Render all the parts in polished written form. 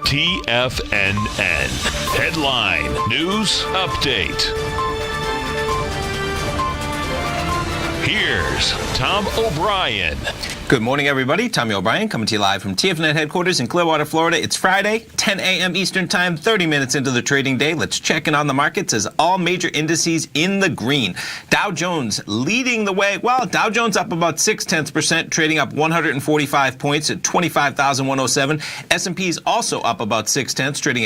TFNN. Headline News Update. Here's Tom O'Brien. Good morning, everybody. Tommy O'Brien coming to you live from TFNN headquarters in Clearwater, Florida. It's Friday, 10 a.m. Eastern Time, 30 minutes into the trading day. Let's check in on the markets as all major indices in the green. Dow Jones leading the way. Well, Dow Jones up about 0.6%, trading up 145 points at 25,107. S&P's also up about 0.6, trading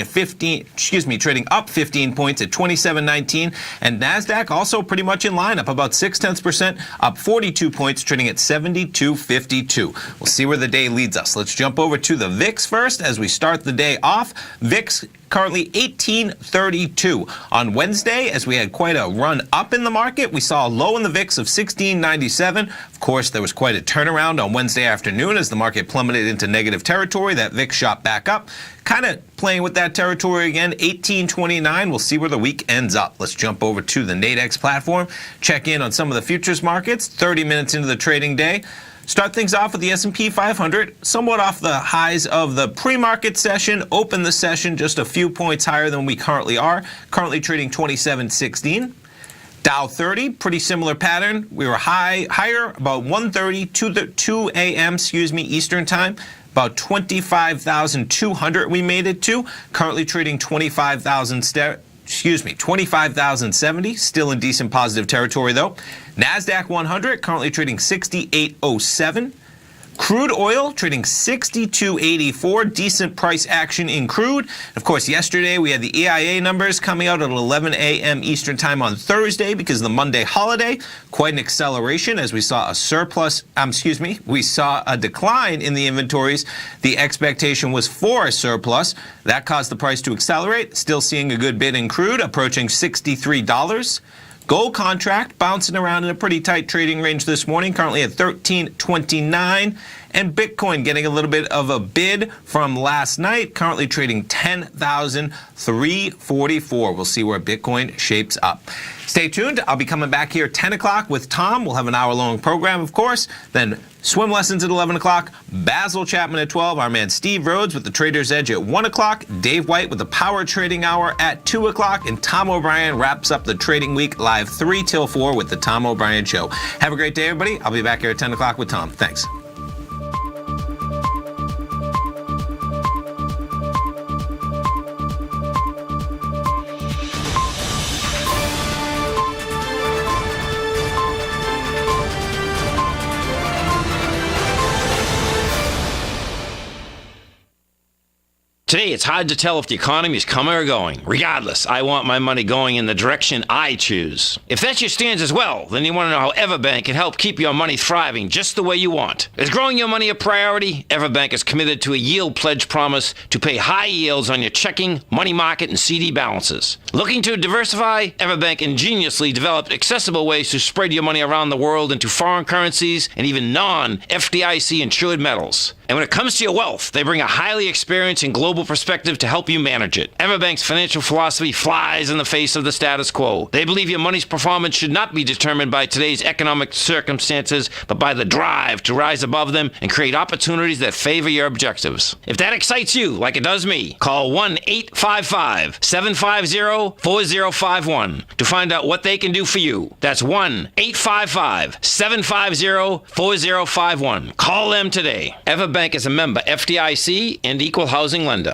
up 15 points at 2719. And Nasdaq also pretty much in line, up about 0.6%, up 42 points, trading at 72.50. We'll see where the day leads us. Let's jump over to the VIX first as we start the day off. VIX currently 1832. On Wednesday, as we had quite a run up in the market, we saw a low in the VIX of 1697. Of course, there was quite a turnaround on Wednesday afternoon as the market plummeted into negative territory. That VIX shot back up, kind of playing with that territory again, 1829. We'll see where the week ends up. Let's jump over to the Nadex platform, check in on some of the futures markets, 30 minutes into the trading day. Start things off with the S&P 500, somewhat off the highs of the pre-market session. Open the session just a few points higher than we currently are. Currently trading 2716. Dow 30, pretty similar pattern. We were higher about 1:30, 2 a.m. Eastern time. About 25,200 we made it to. Currently trading 25,070, still in decent positive territory though. NASDAQ 100 currently trading 6807. Crude oil trading 62.84, decent price action in crude. Of course, yesterday we had the EIA numbers coming out at 11 a.m. Eastern time on Thursday because of the Monday holiday. Quite an acceleration as we saw a we saw a decline in the inventories. The expectation was for a surplus. That caused the price to accelerate. Still seeing a good bid in crude, approaching $63. Gold contract bouncing around in a pretty tight trading range this morning, currently at $13.29. And Bitcoin getting a little bit of a bid from last night, currently trading $10,344. We'll see where Bitcoin shapes up. Stay tuned. I'll be coming back here 10 o'clock with Tom. We'll have an hour-long program, of course. Then swim lessons at 11 o'clock. Basil Chapman at 12. Our man Steve Rhodes with the Trader's Edge at 1 o'clock. Dave White with the Power Trading Hour at 2 o'clock. And Tom O'Brien wraps up the trading week live 3 till 4 with the Tom O'Brien Show. Have a great day, everybody. I'll be back here at 10 o'clock with Tom. Thanks. Today, it's hard to tell if the economy is coming or going. Regardless, I want my money going in the direction I choose. If that's your stance as well, then you want to know how Everbank can help keep your money thriving just the way you want. Is growing your money a priority? Everbank is committed to a yield pledge promise to pay high yields on your checking, money market, and CD balances. Looking to diversify? Everbank ingeniously developed accessible ways to spread your money around the world into foreign currencies and even non-FDIC insured metals. And when it comes to your wealth, they bring a highly experienced and global perspective to help you manage it. Everbank's financial philosophy flies in the face of the status quo. They believe your money's performance should not be determined by today's economic circumstances, but by the drive to rise above them and create opportunities that favor your objectives. If that excites you, like it does me, call 1-855-750-4051 to find out what they can do for you. That's 1-855-750-4051. Call them today. Everbank is a member FDIC and equal housing lender.